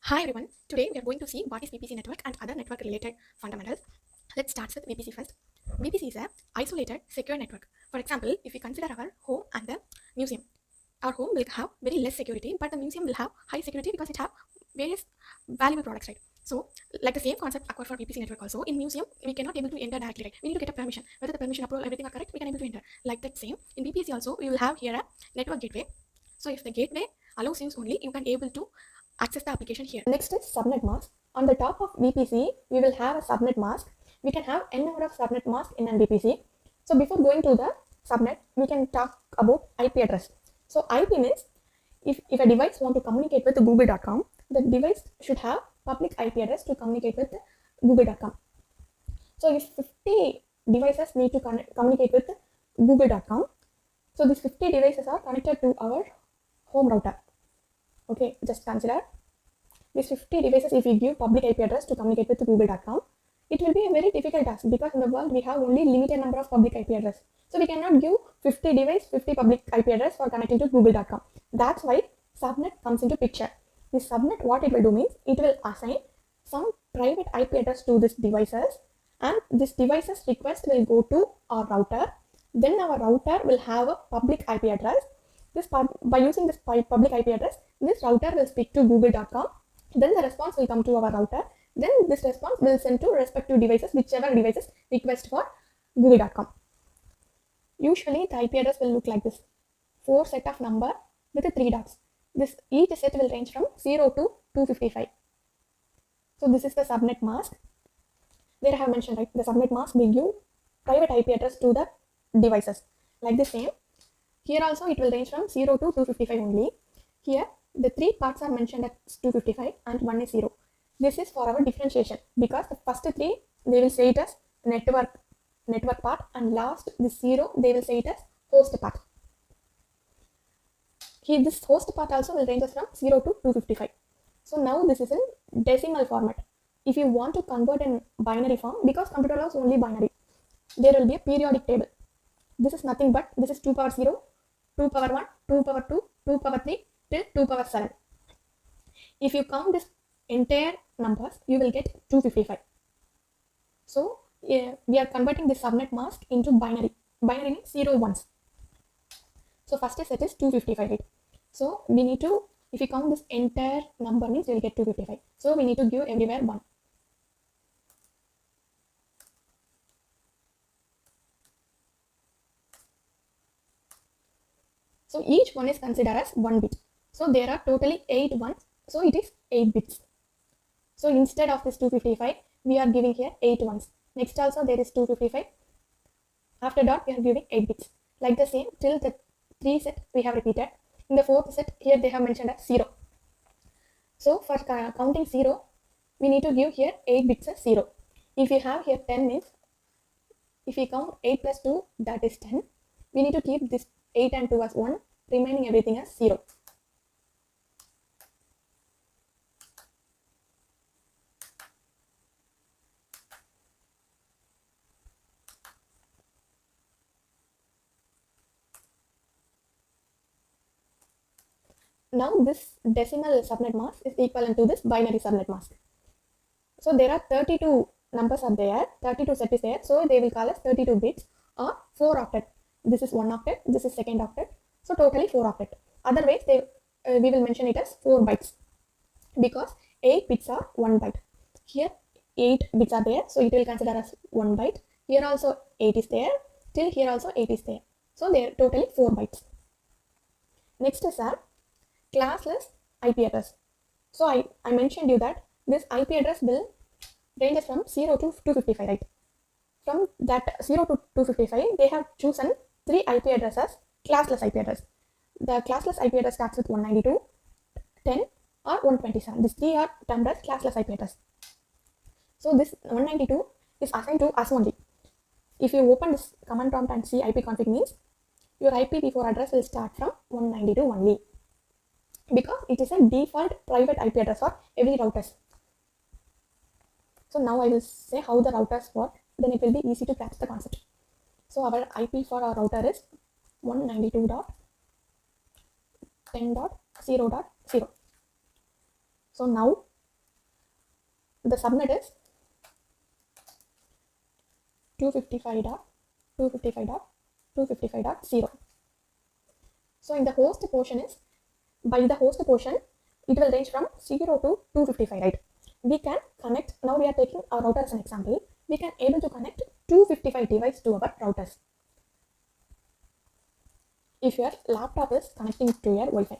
Hi everyone, today we are going to see what is VPC network and other network related fundamentals. Let's start with VPC first. VPC is a isolated secure network. For example, if we consider our home and the museum, our home will have very less security, but the museum will have high security because it have various valuable products, right? So like the same concept occur for VPC network also. In museum, we cannot able to enter directly, right? We need to get a permission. Whether the permission approval, everything are correct, we can able to enter. Like that same, in VPC also, we will have here a network gateway. So if the gateway allows use only, you can able to access the application here. Next is subnet mask. On the top of VPC, we will have a subnet mask. We can have n number of subnet masks in an VPC. So before going to the subnet, we can talk about IP address. So IP means if a device want to communicate with google.com, the device should have public IP address to communicate with google.com. So if 50 devices need to communicate with google.com, so these 50 devices are connected to our home router. Okay, just consider these 50 devices. If we give public IP address to communicate with google.com, it will be a very difficult task because in the world we have only limited number of public IP address. So we cannot give 50 device, 50 public IP address for connecting to google.com. That's why subnet comes into picture. This subnet, what it will do means it will assign some private IP address to these devices, and this device's request will go to our router. Then our router will have a public IP address. By using this public IP address, this router will speak to google.com. Then the response will come to our router. Then this response will send to respective devices, whichever devices request for google.com. Usually the IP address will look like this: 4 set of number with 3 dots. Each set will range from 0 to 255. So this is the subnet mask. There I have mentioned, right, the subnet mask will give private IP address to the devices. Like the same, here also it will range from 0 to 255 only. Here the 3 parts are mentioned as 255 and 1 is 0. This is for our differentiation because the first 3 they will say it as network part, and last this 0 they will say it as host part. Here this host part also will range from 0 to 255. So now this is in decimal format. If you want to convert in binary form, because computer allows only binary, there will be a periodic table. This is nothing but this is 2 power 0, 2 power 1, 2 power 2, 2 power 3 till 2 power 7. If you count this entire numbers, you will get 255. So we are converting the subnet mask into binary. Binary means 0 ones. So first set is 255. Right? So we need to, if you count this entire number means you will get 255. So we need to give everywhere 1. So each one is considered as 1 bit. So there are totally 8 ones. So it is 8 bits. So instead of this 255, we are giving here 8 ones. Next also there is 255. After dot, we are giving 8 bits. Like the same, till the 3 set we have repeated. In the 4th set, here they have mentioned as 0. So for counting 0, we need to give here 8 bits as 0. If you have here 10 means, if we count 8 plus 2, that is 10. We need to keep this 8 and 2 as 1, remaining everything as 0. Now this decimal subnet mask is equivalent to this binary subnet mask. So there are 32 numbers are there, 32 set is there, so they will call us 32 bits or 4 octet. This is 1 octet, this is second octet, so totally 4 octet. Otherwise we will mention it as 4 bytes because 8 bits are 1 byte. Here 8 bits are there, so it will consider as 1 byte. Here also 8 is there, till here also 8 is there, so they are totally 4 bytes. Next is our classless IP address. So I mentioned you that this IP address will range from 0 to 255, right? From that 0 to 255, they have chosen 3 IP addresses, classless IP address. The classless IP address starts with 192, 10 or 127. These 3 are termed as classless IP address. So this 192 is assigned to us only. If you open this command prompt and see ipconfig means, your IPv4 address will start from 192 only, because it is a default private IP address for every routers. So now I will say how the routers work, then it will be easy to catch the concept. So our IP for our router is 192.10.0.0. So now the subnet is 255.255.255.0. So in the host portion is, by the host portion, it will range from 0 to 255, right? We can connect, now we are taking our router as an example, we can able to connect 255 devices to our routers. If your laptop is connecting to your Wi-Fi,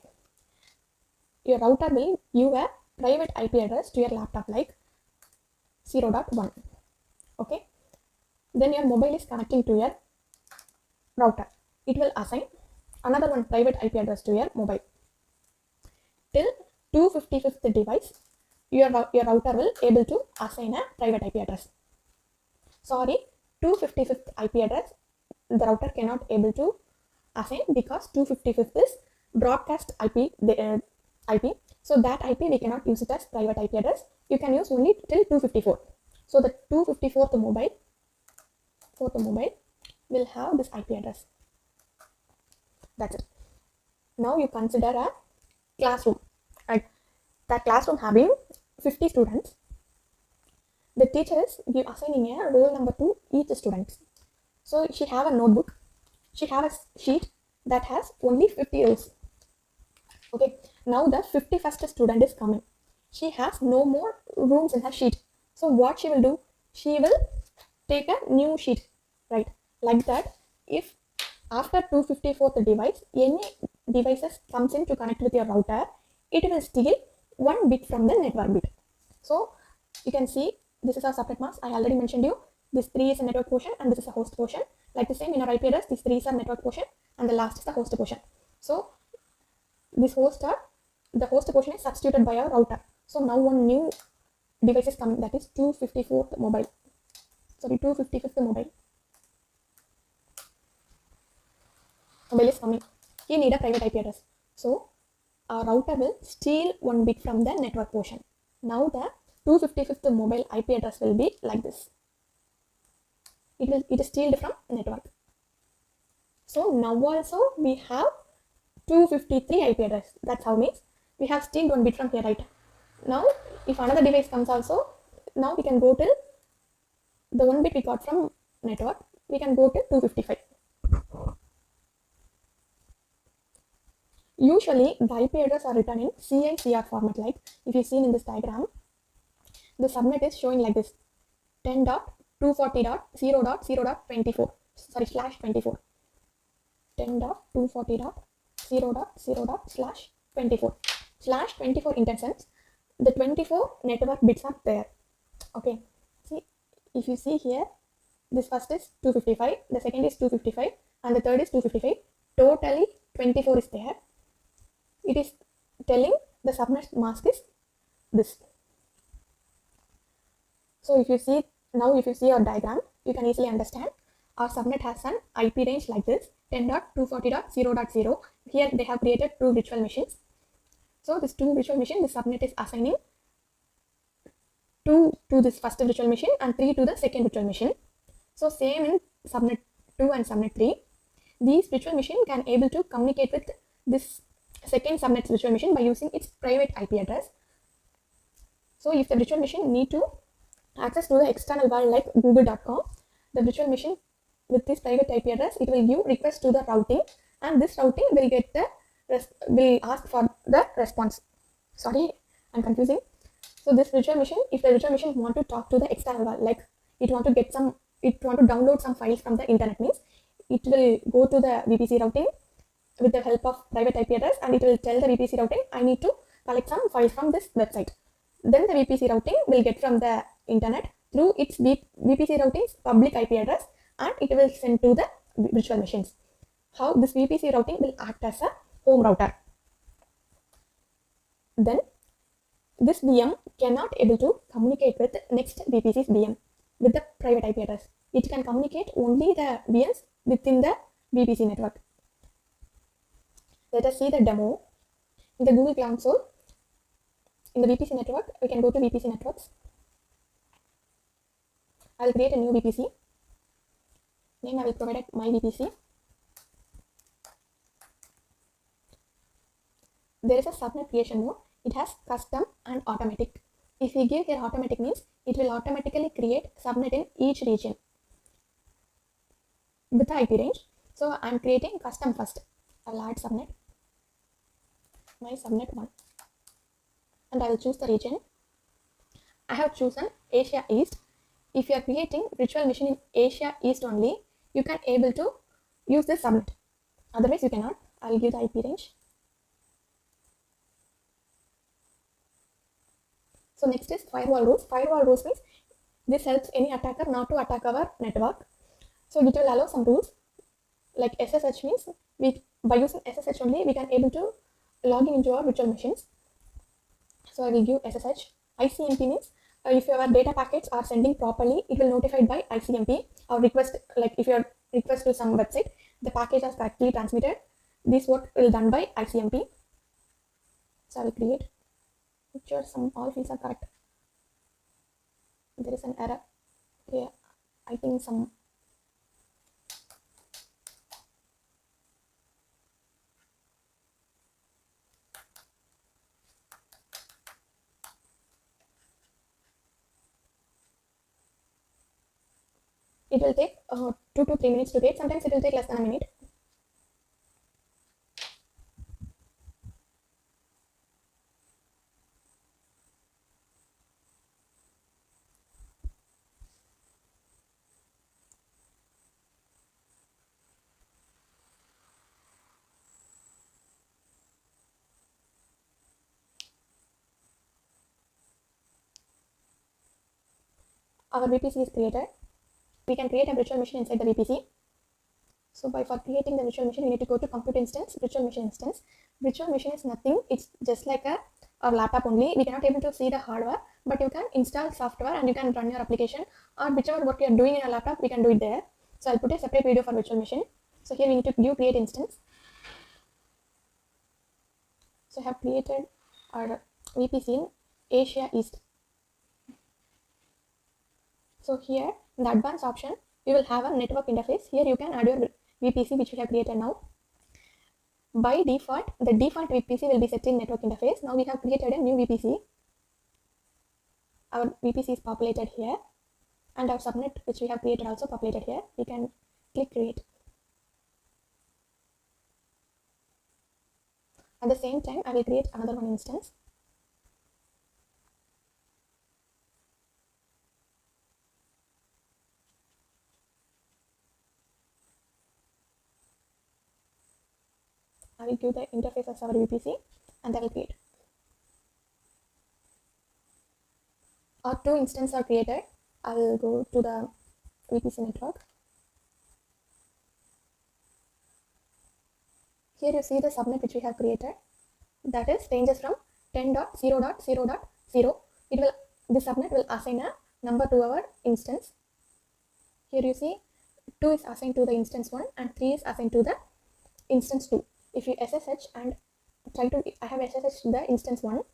your router will give a private IP address to your laptop like 0.1. Okay. Then your mobile is connecting to your router. It will assign another one private IP address to your mobile. Till 255th device, your router will able to assign a private IP address. Sorry, 255th IP address the router cannot able to assign because 255th is broadcast IP. So that IP we cannot use it as private IP address. You can use only till 254. So the 254th mobile will have this IP address. That's it. Now you consider a classroom. Right? That classroom having 50 students. The teacher is assigning a roll number to each student. So she have a notebook. She have a sheet that has only 50 rows. Okay. Now the 51st student is coming. She has no more rooms in her sheet. So what she will do? She will take a new sheet. Right? Like that. If after 254th device, any devices comes in to connect with your router, it will steal 1 bit from the network bit. So you can see this is our subnet mask. I already mentioned you. This 3 is a network portion and this is a host portion. Like the same in our IP address, these 3 is a network portion and the last is the host portion. So this the host portion is substituted by our router. So now one new device is coming, that is 255th mobile. Sorry, 255th mobile. Mobile is coming. He need a private IP address. So our router will steal 1 bit from the network portion. Now the 255th mobile IP address will be like this. It is stealed from network. So now also we have 253 IP address. That's how means we have stealed 1 bit from here, right? Now if another device comes also, now we can go till the 1 bit we got from network, we can go to 255. Usually the IP address are written in CICR format, like if you see in this diagram, the subnet is showing like this: 10.240.0.0.24 /24. 10.240.0.0./24. /24 intentions, the 24 network bits are there. Okay, see, if you see here, this first is 255, the second is 255 and the third is 255. Totally 24 is there. It is telling the subnet mask is this. So if you see our diagram, you can easily understand our subnet has an IP range like this: 10.240.0.0. Here they have created 2 virtual machines. So this 2 virtual machine, the subnet is assigning 2 to this first virtual machine and 3 to the second virtual machine. So same in subnet 2 and subnet 3. These virtual machine can able to communicate with this second subnet virtual machine by using its private IP address. So if the virtual machine need to access to the external world like google.com, the virtual machine with this private IP address, it will give request to the routing, and this routing will get the will ask for the response. Sorry, I'm confusing. So this virtual machine, if the virtual machine want to talk to the external world, like it want to download some files from the internet, means it will go to the VPC routing with the help of private IP address, and it will tell the VPC routing, I need to collect some files from this website. Then the VPC routing will get from the internet through its VPC routing's public IP address, and it will send to the virtual machines. How this VPC routing will act as a home router. Then this VM cannot able to communicate with next VPC's VM with the private IP address. It can communicate only the VMs within the VPC network. Let us see the demo. In the Google console, in the VPC network, we can go to VPC networks. I will create a new VPC. Name I will provide it my VPC. There is a subnet creation mode. It has custom and automatic. If if we give here automatic means it will automatically create subnet in each region with the IP range. So I'm creating custom first. I'll add subnet, my subnet 1, and I will choose the region. I have chosen Asia East. If you are creating virtual machine in Asia East only, you can able to use this subnet. Otherwise you cannot. I will give the IP range. So next is firewall rules. Firewall rules means this helps any attacker not to attack our network. So it will allow some rules like SSH means by using SSH only we can able to log into our virtual machines. So I will give SSH. ICMP means if your data packets are sending properly, it will notified by ICMP or request, like if your request to some website, the package is correctly transmitted. This work will done by ICMP. So I will create. Make sure all fields are correct. There is an error here. I think some it will take 2 to 3 minutes to get. Sometimes it will take less than a minute. Our VPC is created. We can create a virtual machine inside the VPC. So for creating the virtual machine, we need to go to compute instance, virtual machine instance. Virtual machine is nothing. It's just like a laptop only. We cannot able to see the hardware, but you can install software and you can run your application or whichever work you are doing in a laptop, we can do it there. So I'll put a separate video for virtual machine. So here we need to give create instance. So I have created our VPC in Asia East. So here in the advanced option, you will have a network interface. Here you can add your VPC which we have created now. By default, the default VPC will be set in network interface. Now we have created a new VPC. Our VPC is populated here and our subnet which we have created also populated here. We can click create. At the same time, I will create another one instance. I will give the interface as our VPC and I will create. Our 2 instances are created. I will go to the VPC network. Here you see the subnet which we have created. That is ranges from 10.0.0.0. This subnet will assign a number to our instance. Here you see 2 is assigned to the instance 1 and 3 is assigned to the instance 2. If you SSH and try to, I have SSH the instance 1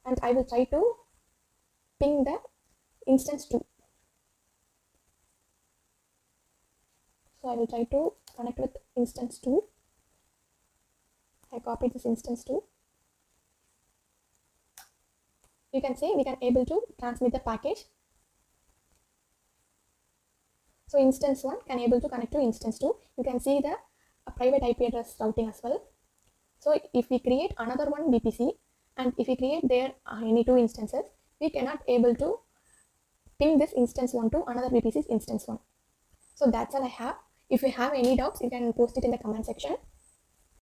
and I will try to ping the instance 2. So I will try to connect with instance 2. I copied this instance 2. You can see we can able to transmit the package. So instance 1 can able to connect to instance 2. You can see the private IP address routing as well. So if we create another one VPC and if we create there any 2 instances, we cannot able to ping this instance 1 to another VPC's instance 1. So that's all I have. If you have any doubts, you can post it in the comment section.